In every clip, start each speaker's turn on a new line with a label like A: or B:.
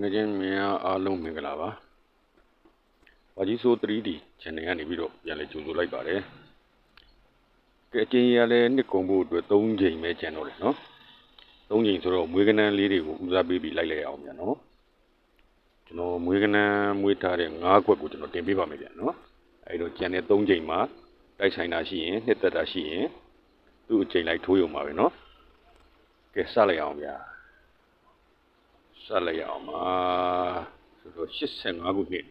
A: ငယ်ချင်းများအားလုံးမင်္ဂလာပါဘာကြီးဆို 3D channel ကနေပြီးတော့ပြန်လည်ကြိုဆိုလိုက်ပါတယ်ကဲအချင်းရလဲနှစ်ကုန်ဖို့အတွက်3ချိန်ပဲကျန်တော့တယ်နော်3ချိန်ဆိုတော့မွေးကနန်းလေးတွေကိုဦးစားပေးပြီးလိုက်အောင်ဗျာနော်ကျွန်တော်မွေးကနန်းမွေးထားတဲ့9ခွက်ကိုကျွန်တော်တင်ပေးပါမယ်ဗျာနော်အဲဒီတော့ကျန်တဲ့3ချိန်မှာတိုက်ဆိုင်တာရှိရင်နှစ်သက်တာရှိရင်သူ့အချိန်လိုက်ထိုးရုံပါပဲနော်ကဲစလိုက်အောင်ဗျာဆက်လိုက်အောင်ပါဆိုတော့85ခုနှစ်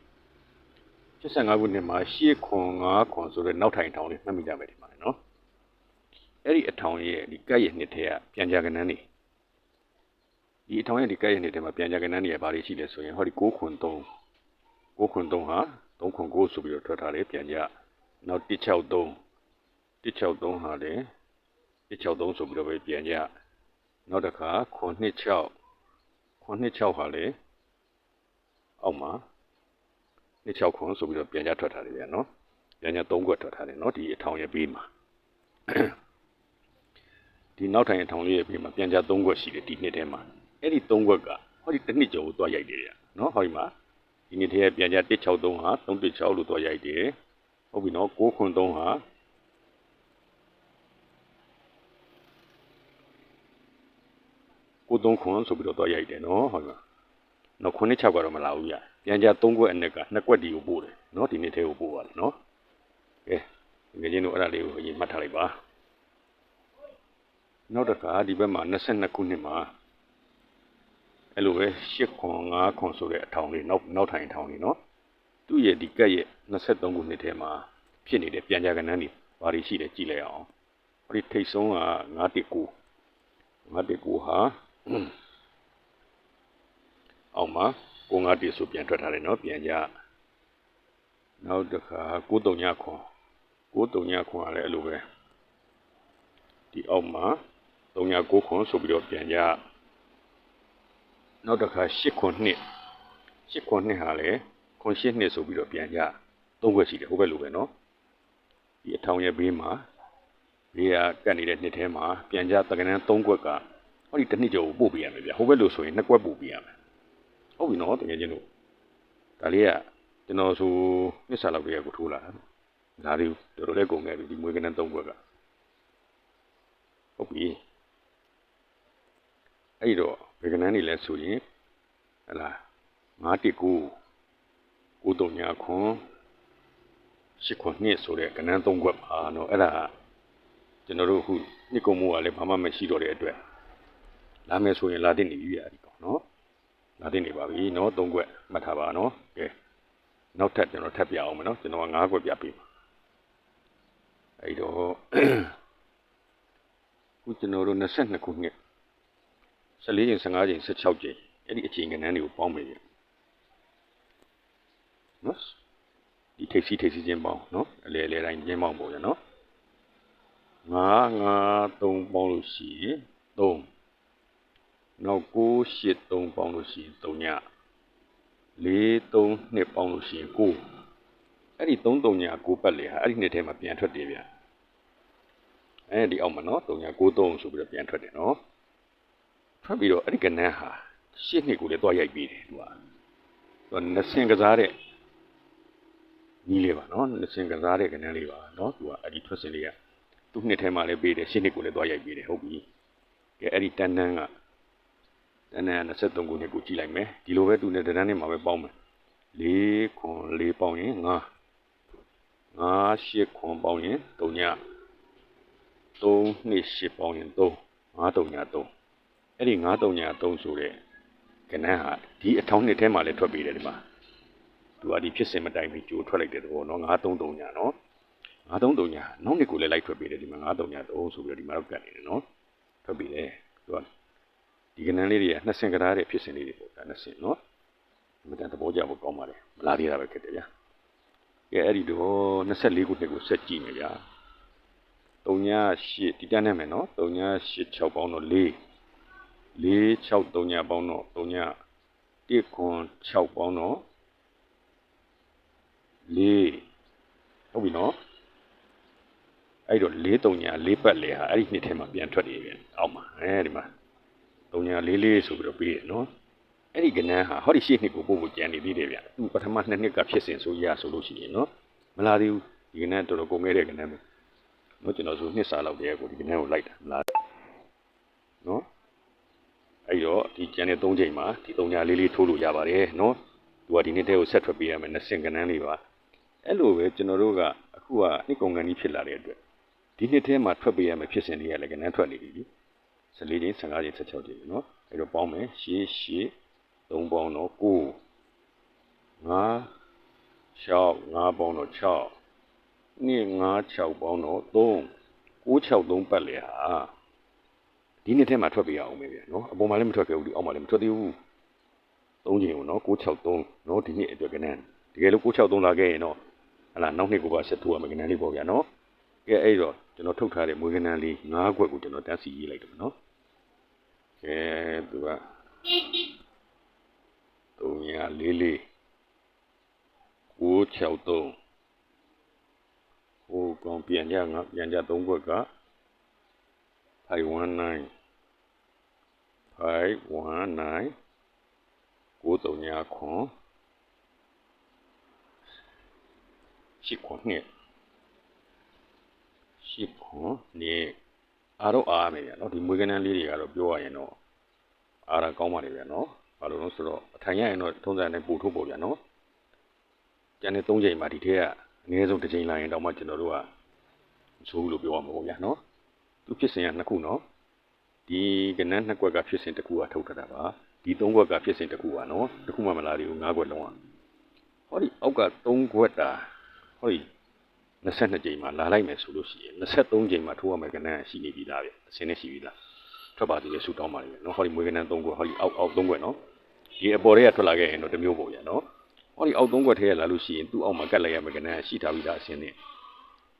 A: 85ခုနှစ်မှာ8ခွန်5ခွန်ဆိုတဲ့နောက်ထိုင်ထောင်လေးမှတ်မိကြမယ်ဒီမှာနော်အဲ့ဒီအထောင်ရဲ့ဒီကက်ရဲ့နှစ်ထဲကပြန်ကြကနန်းနေဒီအထောင်ရဲ့ဒီကက်ရဲ့နှစ်ထဲမှာပြန်ကြကနန်းနေရဘာတွေရှိလဲဆိုရင်ဟောဒီ6ခွန်3 6ခွန်3ဟာ3ခွန်9ဆိုပြီးတော့ထွက်ထားတယ်ပြန်ကြနောက်163 163ဟာလေ163ဆိုပြီးတော့ပဲပြန်ကြနောက်တစ်ခါခွန်26ခွန်26ဟာလေအောက်မှာ26ခွန်ဆိုပြီးတော့ပြန်ကြထွက်ထားတယ်ဗျာနော်ပြန်ကြ3ခွက်ထွက်ထားတယ်နော်ဒီအထောင်ရဲ့ဘေးမှာဒီနောက်ထိုင်အထောင်လေးရဲ့ဘေးမှာပြန်ကြ3ခွက်ရှိတယ်ဒီနှစ်ထဲမှာအဲ့ဒီ3ခွက်ကဟောဒီတစ်နှစ်ကျော်ကိုတွားရိုက်တယ်ဗျာနော်ဟောဒီမှာဒီနှစ်ထဲပြန်ကြ163ဟာ316လို့တွားရိုက်တယ်ဟုတ်ပြီနော်6ခွန်3ဟာ3ခွန်ဆိုပြီးတော့တွားရိုက်တယ်နော်ဟုတ်လားနောက်9 6ကတော့မလာဘူးဗျပြန်ကြ3ခွက်အနက်က2ခွက်ဒီကိုပို့တယ်နော်ဒီနေ့ထဲကိုပို့ပါတယ်နော်ကဲငယ်ချင်းတို့အဲ့ဒါလေးကိုအရင်မှတ်ထားလိုက်ပါနောက်တစ်ခါဒီဘက်မှာ22ခုနှစ်မှာအဲ့လိုပဲ8ခွန်5ခွန်ဆိုတဲ့အထောင်လေးနောက်ထိုင်အထောင်လေးနော်သူ့ရဲ့ဒီကက်ရဲ့23ခုနှစ်ထဲမှာဖြစ်နေတဲ့ပြန်ကြကနန်းတွေဘာတွေရှိလဲကြည့်လိုက်အောင်ဟိုဒီထိတ်ဆုံးက919ဟာအောက်မှာ951ဆိုပြန်ထွက်ထားတယ်နော်ပြန်ကြနောက်တစ်ခါ939ခွန်939ခွန်ကလည်းအဲ့လိုပဲဒီအောက်မှာ309ခွန်ဆိုပြီးတော့ပြန်ကြနောက်တစ်ခါ8ခွန်8ခွန်ဟာလည်းခွန်8နှစ်ဆိုပြီးတော့ပြန်ကြ3ခွက်ရှိတယ်ဟိုဘက်လိုပဲနော်ဒီအထောင်ရဲ့ဘေးမှာဘေးကကတ်နေတဲ့နှစ်ထဲမှာပြန်ကြတက္ကနန်း3ခွက်ကဟောဒီတစ်နှစ်ကျော်ကိုပို့ပေးရမယ်ဗျဟိုဘက်လိုဆိုရင်2ခွက်ပို့ပေးရမယ်ဟုတ်ပြီနော်တကယ်ချင်းတို့ဒါလေးကကျွန်တော်ဆိုနှစ်ဆလောက်တည်းကိုထိုးလာတာဒါလေးတော်တော်လေးကုန်ခဲ့ပြီဒီမွေးကနန်း3ခွက်ကဟုတ်ပြီအဲ့တော့ဘယ်ကနန်းနေလဲဆိုရင်ဟလာ919 939ခွန်8ခွန်2ဆိုတဲ့ကနန်း3ခွက်ပါနော်အဲ့ဒါကျွန်တော်တို့အခုနှစ်ကုန်မိုးကလည်းဘာမှမရှိတော့တဲ့အတွက်လာမယ်ဆိုရင်လာတင်နေပြီဗျာဒီကောင်နော်လာတင်နေပါပြီနော်3ခွက်မှတ်ထားပါနော်ကဲနောက်ထပ်ကျွန်တော်ထပ်ပြအောင်မယ်နော်ကျွန်တော်က9ခွက်ပြပေးပါအဲ့တော့ခုကျွန်တော်တို့22ခုနှစ်14ချိန်15ချိန်16ချိန်အဲ့ဒီအချိန်ကနန်းတွေကိုပေါင်းမယ်ဗျနော်ဒီထိပ်စီချင်းပေါင်းနော်အလဲတိုင်းချင်းပေါင်းပေါ့ဗျာနော်9 5 3ပေါင်းလို့ရှိရင်3နောက်9 8 3ပေါင်းလို့ရှိရင်3ည4 3 2ပေါင်းလို့ရှိရင်9အဲ့ဒီ3 3ည9ပတ်လေဟာအဲ့ဒီနှစ်ထဲမှာပြန်ထွက်တယ်ဗျအဲ့ဒီအောက်မှာနော်3ည9 3ဆိုပြီးတော့ပြန်ထွက်တယ်နော်ထွက်ပြီးတော့အဲ့ဒီကနန်းဟာရှစ်နှစ်ကိုလည်းတွားရိုက်ပြီးတယ်သူကနှစင်ကစားတဲ့နီးလေးပါနော်နှစင်ကစားတဲ့ကနန်းလေးပါနော်သူကအဲ့ဒီထွက်စင်လေးကသူ့နှစ်ထဲမှာလည်းပေးတယ်ရှစ်နှစ်ကိုလည်းတွားရိုက်ပြီးတယ်ဟုတ်ပြီကဲအဲ့ဒီတန်းက23ခုနှစ်ကိုကြည့်လိုက်မယ်ဒီလိုပဲသူနဲ့တန်းနဲ့မှာပဲပေါင်းမယ်4ခွန်4ပေါင်းရင်9 8ခွန်ပေါင်းရင်3ည3နှစ်8ပေါင်းရင်3 5 3ည3အဲ့ဒီ9 3ည3ဆိုတဲ့ကနန်းဟာဒီအထောင်နှစ်ထဲမှာလည်းထွက်ပြီးတယ်ဒီမှာသူကဒီဖြစ်စဉ်မတိုင်ပြီးကြိုထွက်လိုက်တဲ့တော့နော်9 3 3ညနော်9 3 3ညနောက်နှစ်ကိုလည်းလိုက်ထွက်ပြီးတယ်ဒီမှာ9 3ည3ဆိုပြီးတော့ဒီမှာတော့ကတ်နေတယ်နော်ထွက်ပြီးတယ်သူကဒီကနန်းလေးတွေကနှစ်ဆင်ကစားတဲ့ဖြစ်စဉ်လေးတွေပေါ့ဒါနှစ်ဆင်နော်ဒီမှာသဘောကျဖို့ကောင်းပါတယ်မလားသေးတာပဲခက်တယ်ဗျာကဲအဲ့ဒီတော့24ခုနှစ်ကိုဆက်ကြည့်မယ်ဗျာ3ည8ဒီတန်းနဲ့မယ်နော်3ည8 6ပေါင်းတော့4 6 3ညပေါင်းတော့3ည1ခွန်6ပေါင်းတော့4ဟုတ်ပြီနော်အဲ့တော့4 3ည4ပတ်လေဟာအဲ့ဒီနှစ်ထဲမှာပြန်ထွက်နေပြန်အောက်မှာအဲဒီမှာ3ည4 4ဆိုပြီးတော့ပြီးရနော် အဲ့ဒီကနန်းဟာဟောဒီရှေ့နှစ်ကိုပို့ဖို့ကြံနေသေးတယ်ဗျသူပထမ2နှစ်ကဖြစ်စဉ်ဆိုရဆိုလို့ရှိရင်နော်မလာသေးဘူးဒီကနန်းတော်တော်ကုန်ခဲ့တဲ့ကနန်းပဲနော်ကျွန်တော်ဆိုနှစ်စာလောက်တည်းကိုဒီကနန်းကိုလိုက်တာမလားနော်အဲ့တော့ဒီကျန်တဲ့3ချိန်မှာဒီ3ညာလေးထိုးလို့ရပါတယ်နော်သူကဒီနှစ်တည်းကိုဆက်ထွက်ပေးရမယ်20ကနန်းလေးပါအဲ့လိုပဲကျွန်တော်တို့ကအခုကနှစ်ကုန်ကန်ကြီးဖြစ်လာတဲ့အတွက်ဒီနှစ်ထဲမှာထွက်ပေးရမယ်ဖြစ်စဉ်တွေကလည်းကနန်းထွက်နေပြီ14ချိန်15ချိန်16ချိန်နော်အဲ့တော့ပေါင်းမယ်ရှေ့3ပေါင်းတော့9 5 6 5ပေါင်းတော့6နှစ်5 6ပေါင်းတော့3 9 6 3ပတ်လေဟာဒီနှစ်ထဲမှာထွက်ပေးရအောင်ပဲဗျာနော်အပေါ်မှာလည်းမထွက်ခဲ့ဘူးဒီအောက်မှာလည်းမထွက်သေးဘူး3ချိန်ကိုနော်9 6 3နော်ဒီနှစ်အတွက်ကနန်းတကယ်လို့9 6 3လာခဲ့ရင်တော့ဟလာနောက်နှစ်ကိုပါဆက်ထိုးရမယ်ကနန်းလေးပေါ့ဗျာနော်ကဲအဲ့တော့ကျွန်တော်ထုတ်ထားတဲ့မွေးကနန်းလေး9ခွက်ကိုကျွန်တော်တန်းစီရေးလိုက်တယ်နော်ကဲသူက344 963ဟိုကောင်ပြန်ကြ3ခွက်က519 939ခွန်10ခွန်နဲ့10ခွန်နဲ့အားတော့အားမယ်ဗျာနော်ဒီမွေးကနန်းလေးတွေကတော့ပြောရရင်တော့အားရကောင်းပါလေဗျာနော်ဘာလို့လဲဆိုတော့အထိုင်ရရင်တော့ထုံးစံနဲ့ပို့ထုတ်ပေါ့ဗျာနော်ကျန်တဲ့3ချိန်မှာဒီထဲကအနည်းဆုံး1ချိန်လာရင်တော့မှကျွန်တော်တို့ကဆိုးလို့ပြောရမှာပေါ့ဗျာနော်သူဖြစ်စဉ်က2ခုနော်ဒီကနန်း2ခွက်ကဖြစ်စဉ်တစ်ခုကထုတ်ထားတာပါဒီ3ခွက်ကဖြစ်စဉ်တစ်ခုပါနော်တစ်ခုမှမလာသေးဘူး5ခွက်လုံးอ่ะဟောဒီအောက်က3ခွက်တာဟောဒီ22ချိန်မှာလာလိုက်မယ်ဆိုလို့ရှိရင်23ချိန်မှာထိုးရမယ်ကနန်းရှိနေပြီလားဗျအစင်းနဲ့ရှိပြီလားထွက်ပါသေးတယ်ဆူတောင်းပါလိမ့်မယ်နော်ဟောဒီမွေးကနန်း3ခွက်ဟောဒီအောက်3ခွက်နော်ဒီအပေါ်တွေကထွက်လာခဲ့ရင်တော့တစ်မျိုးပေါ့ဗျာနော်ဟောဒီအောက်3ခွက်ထဲလာလို့ရှိရင်သူ့အောက်မှာကတ်လိုက်ရမယ်ကနန်းရှိထားပြီးသားအစင်းနဲ့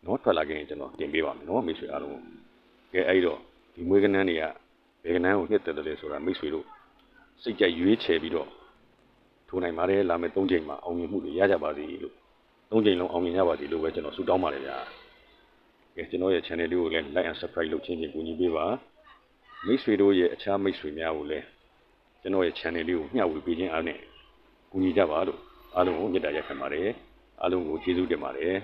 A: နော်ထွက်လာခဲ့ရင်ကျွန်တော်တင်ပေးပါမယ်နော်မိတ်ဆွေအားလုံးကဲအဲ့တော့ဒီမွေးကနန်းတွေကဘယ်ကနန်းကိုနှစ်သက်တယ်လဲဆိုတာမိတ်ဆွေတို့စိတ်ကြိုက်ရွေးချယ်ပြီးတော့ထိုးနိုင်ပါတယ်လာမယ့်3ချိန်မှာအောင်မြင်မှုတွေရကြပါစေလို့3ချိန်လုံးအောင်မြင်ရပါစေလို့ပဲကျွန်တော်ဆုတောင်းပါတယ်ဗျာကဲကျွန်တော်ရဲ့ channel လေးကိုလည်း like and subscribe လုပ်ချင်းကူညီပေးပါမိတ်ဆွေတို့ရဲ့အခြားမိတ်ဆွေများကိုလည်းကျွန်တော်ရဲ့ channel လေးကိုမျှဝေပေးခြင်းအားနဲ့ကူညီကြပါလို့အားလုံးကိုမေတ္တာရပ်ခံပါတယ်အားလုံးကိုကျေးဇူးတင်ပါတယ်